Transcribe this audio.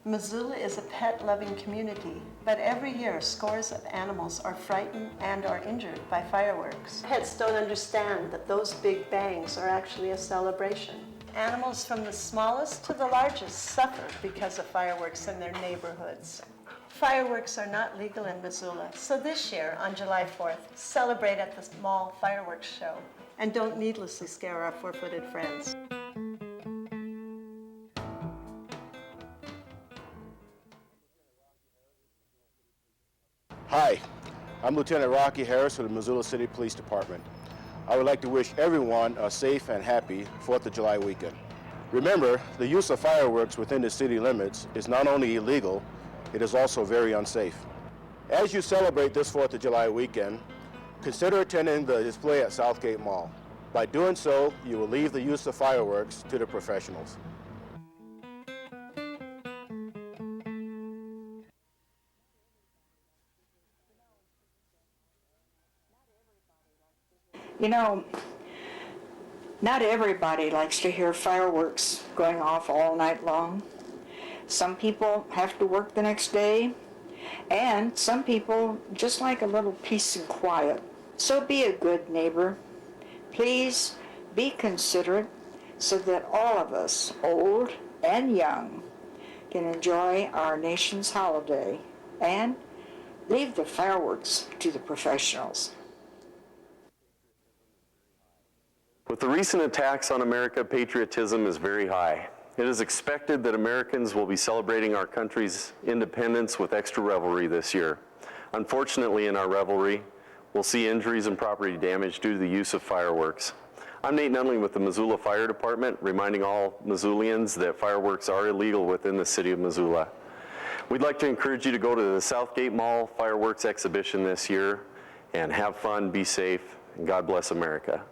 Missoula is a pet-loving community, but every year scores of animals are frightened and are injured by fireworks. Pets don't understand that those big bangs are actually a celebration. Animals from the smallest to the largest suffer because of fireworks in their neighborhoods. Fireworks are not legal in Missoula, so this year, on July 4th, celebrate at the mall fireworks show. And don't needlessly scare our four-footed friends. Hi, I'm Lieutenant Rocky Harris with the Missoula City Police Department. I would like to wish everyone a safe and happy 4th of July weekend. Remember, the use of fireworks within the city limits is not only illegal, it is also very unsafe. As you celebrate this 4th of July weekend, consider attending the display at Southgate Mall. By doing so, you will leave the use of fireworks to the professionals. You know, not everybody likes to hear fireworks going off all night long. Some people have to work the next day, and some people just like a little peace and quiet. So be a good neighbor. Please be considerate so that all of us, old and young, can enjoy our nation's holiday and leave the fireworks to the professionals. With the recent attacks on America, patriotism is very high. It is expected that Americans will be celebrating our country's independence with extra revelry this year. Unfortunately, in our revelry, we'll see injuries and property damage due to the use of fireworks. I'm Nate Dunnaly with the Missoula Fire Department, reminding all Missoulians that fireworks are illegal within the city of Missoula. We'd like to encourage you to go to the Southgate Mall fireworks exhibition this year and have fun, be safe, and God bless America.